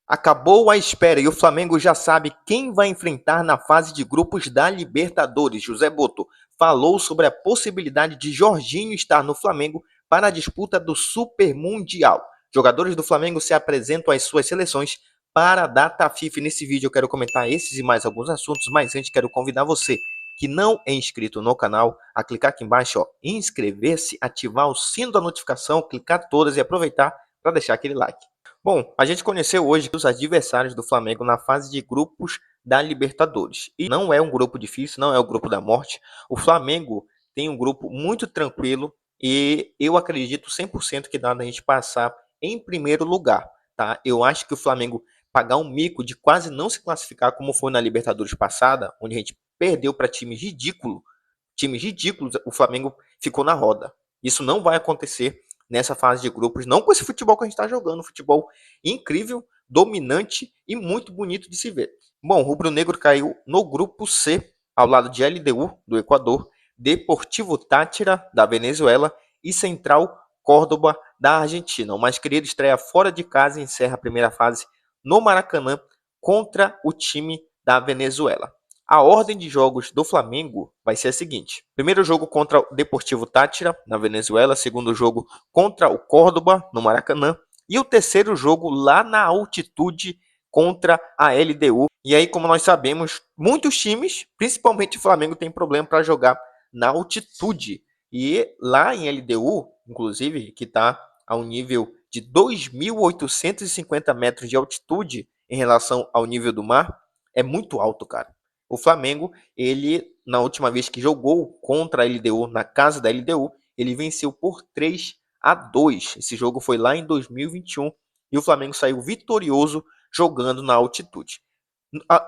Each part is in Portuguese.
Acabou a espera e o Flamengo já sabe quem vai enfrentar na fase de grupos da Libertadores. José Boto falou sobre a possibilidade de Jorginho estar no Flamengo para a disputa do Super Mundial. Jogadores do Flamengo se apresentam às suas seleções para a data FIFA. Nesse vídeo eu quero comentar esses e mais alguns assuntos, mas antes quero convidar você que não é inscrito no canal a clicar aqui embaixo, ó, inscrever-se, ativar o sino da notificação, clicar todas e aproveitar para deixar aquele like. Bom, a gente conheceu hoje os adversários do Flamengo na fase de grupos da Libertadores. E não é um grupo difícil, não é o grupo da morte. O Flamengo tem um grupo muito tranquilo e eu acredito 100% que dá a gente passar em primeiro lugar, tá? Eu acho que o Flamengo pagar um mico de quase não se classificar como foi na Libertadores passada, onde a gente perdeu para times ridículos, o Flamengo ficou na roda. Isso não vai acontecer nessa fase de grupos, não com esse futebol que a gente está jogando, futebol incrível, dominante e muito bonito de se ver. Bom, o Rubro Negro caiu no grupo C, ao lado de LDU, do Equador, Deportivo Táchira, da Venezuela, e Central Córdoba, da Argentina. O mais querido estreia fora de casa e encerra a primeira fase no Maracanã contra o time da Venezuela. A ordem de jogos do Flamengo vai ser a seguinte: primeiro jogo contra o Deportivo Táchira, na Venezuela. Segundo jogo contra o Córdoba, no Maracanã. E o terceiro jogo lá na altitude contra a LDU. E aí, como nós sabemos, muitos times, principalmente o Flamengo, tem problema para jogar na altitude. E lá em LDU, inclusive, que está a um nível de 2.850 metros de altitude em relação ao nível do mar, é muito alto, cara. O Flamengo, ele, na última vez que jogou contra a LDU, na casa da LDU, ele venceu por 3-2. Esse jogo foi lá em 2021 e o Flamengo saiu vitorioso jogando na altitude.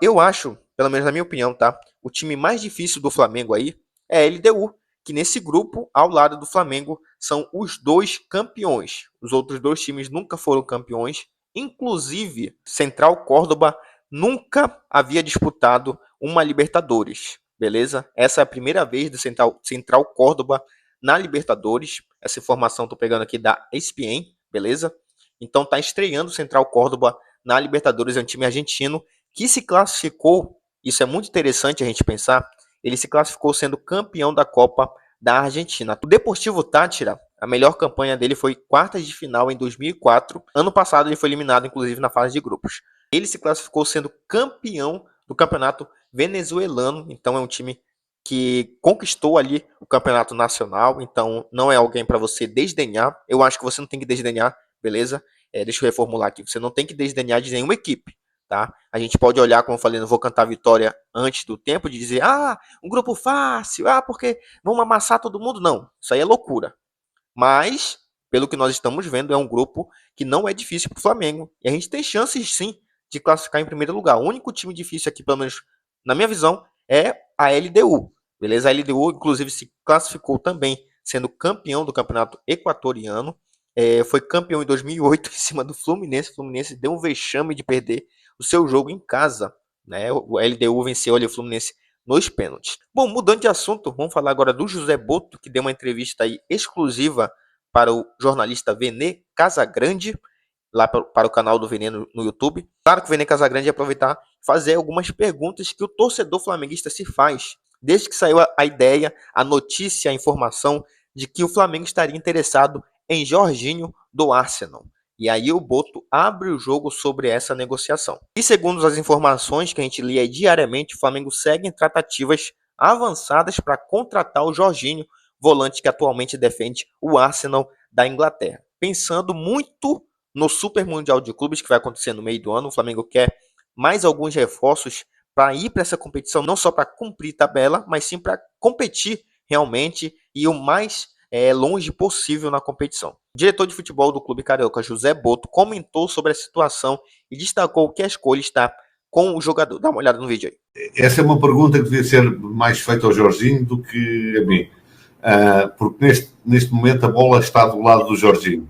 Eu acho, pelo menos na minha opinião, tá? O time mais difícil do Flamengo aí é a LDU, que nesse grupo, ao lado do Flamengo, são os dois campeões. Os outros dois times nunca foram campeões. Inclusive, Central Córdoba nunca havia disputado uma Libertadores, beleza? Essa é a primeira vez do Central Córdoba na Libertadores. Essa informação estou pegando aqui da ESPN, beleza? Então tá estreando o Central Córdoba na Libertadores, é um time argentino que se classificou, isso é muito interessante a gente pensar, ele se classificou sendo campeão da Copa da Argentina. O Deportivo Táchira, a melhor campanha dele foi quartas de final em 2004. Ano passado ele foi eliminado, inclusive, na fase de grupos. Ele se classificou sendo campeão do campeonato venezuelano. Então é um time que conquistou ali o campeonato nacional. Então não é alguém para você desdenhar. Eu acho que você não tem que desdenhar, beleza? Deixa eu reformular aqui. Você não tem que desdenhar de nenhuma equipe. Tá? A gente pode olhar, como eu falei, não vou cantar a vitória antes do tempo, de dizer, um grupo fácil, porque vamos amassar todo mundo. Não, isso aí é loucura. Mas, pelo que nós estamos vendo, é um grupo que não é difícil para o Flamengo. E a gente tem chances, sim, de classificar em primeiro lugar. O único time difícil aqui, pelo menos na minha visão, é a LDU. Beleza? A LDU, inclusive, se classificou também, sendo campeão do campeonato equatoriano. Foi campeão em 2008 em cima do Fluminense. O Fluminense deu um vexame de perder o seu jogo em casa, né? O LDU venceu ali o Fluminense nos pênaltis. Bom, mudando de assunto, vamos falar agora do José Boto, que deu uma entrevista aí exclusiva para o jornalista Vene Casagrande, lá para o canal do Vene no YouTube. Claro que o Vene Casagrande ia aproveitar e fazer algumas perguntas que o torcedor flamenguista se faz, desde que saiu a ideia, a notícia, a informação de que o Flamengo estaria interessado em Jorginho do Arsenal. E aí o Boto abre o jogo sobre essa negociação. E segundo as informações que a gente lia diariamente, o Flamengo segue em tratativas avançadas para contratar o Jorginho, volante que atualmente defende o Arsenal da Inglaterra. Pensando muito no Super Mundial de Clubes que vai acontecer no meio do ano, o Flamengo quer mais alguns reforços para ir para essa competição, não só para cumprir tabela, mas sim para competir realmente e o mais longe possível na competição. O diretor de futebol do Clube Carioca, José Boto, comentou sobre a situação e destacou que a escolha está com o jogador. Dá uma olhada no vídeo aí. Essa é uma pergunta que devia ser mais feita ao Jorginho do que a mim. Porque neste momento a bola está do lado do Jorginho.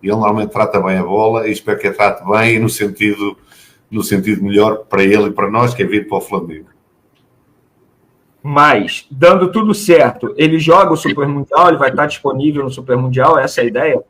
E ele normalmente trata bem a bola e espero que a trate bem e no sentido melhor para ele e para nós, que é vir para o Flamengo. Mas, dando tudo certo, ele joga o Super Mundial, ele vai estar disponível no Super Mundial, essa é a ideia?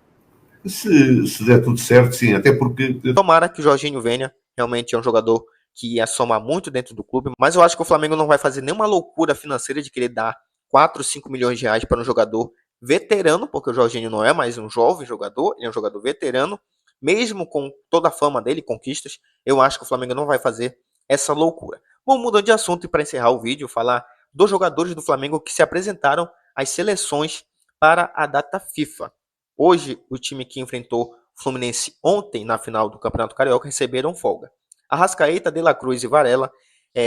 Se der tudo certo, sim, até porque. Tomara que o Jorginho venha, realmente é um jogador que ia somar muito dentro do clube, mas eu acho que o Flamengo não vai fazer nenhuma loucura financeira de querer dar 4, 5 milhões de reais para um jogador veterano, porque o Jorginho não é mais um jovem jogador, ele é um jogador veterano, mesmo com toda a fama dele, conquistas, eu acho que o Flamengo não vai fazer essa loucura. Bom, mudando de assunto e para encerrar o vídeo, falar dos jogadores do Flamengo que se apresentaram às seleções para a data FIFA. Hoje, o time que enfrentou o Fluminense ontem na final do Campeonato Carioca receberam folga. Arrascaeta, De La Cruz e Varela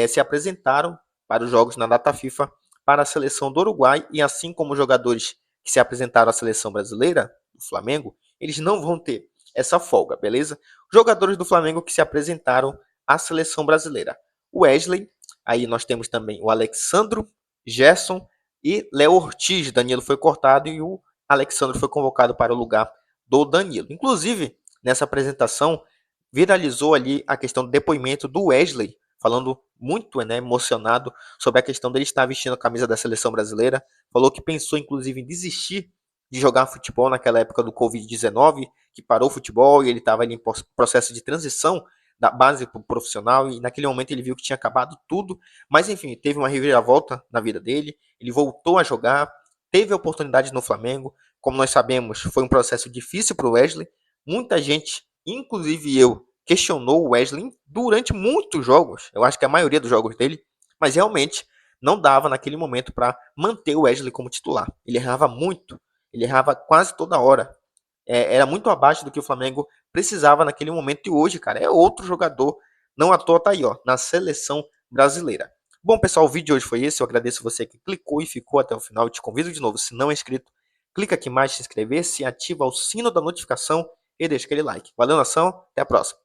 se apresentaram para os jogos na data FIFA para a seleção do Uruguai e assim como os jogadores que se apresentaram à seleção brasileira, do Flamengo, eles não vão ter essa folga, beleza? Jogadores do Flamengo que se apresentaram à seleção brasileira. O Wesley, aí nós temos também o Alexandro, Gerson e Léo Ortiz. Danilo foi cortado e o Alexandro foi convocado para o lugar do Danilo. Inclusive, nessa apresentação, viralizou ali a questão do depoimento do Wesley, falando muito emocionado sobre a questão dele estar vestindo a camisa da seleção brasileira. Falou que pensou, inclusive, em desistir de jogar futebol naquela época do Covid-19, que parou o futebol e ele estava ali em processo de transição da base para o profissional, e naquele momento ele viu que tinha acabado tudo, mas enfim, teve uma reviravolta na vida dele, ele voltou a jogar, teve a oportunidade no Flamengo, como nós sabemos, foi um processo difícil para o Wesley, muita gente, inclusive eu, questionou o Wesley durante muitos jogos, eu acho que a maioria dos jogos dele, mas realmente não dava naquele momento para manter o Wesley como titular, ele errava muito, ele errava quase toda hora, era muito abaixo do que o Flamengo precisava naquele momento. E hoje, cara, é outro jogador. Não à toa tá aí, ó, na seleção brasileira. Bom, pessoal, o vídeo de hoje foi esse. Eu agradeço você que clicou e ficou até o final. Eu te convido de novo, se não é inscrito, clica aqui mais, se inscrever, se ativa o sino da notificação e deixa aquele like. Valeu, nação. Até a próxima.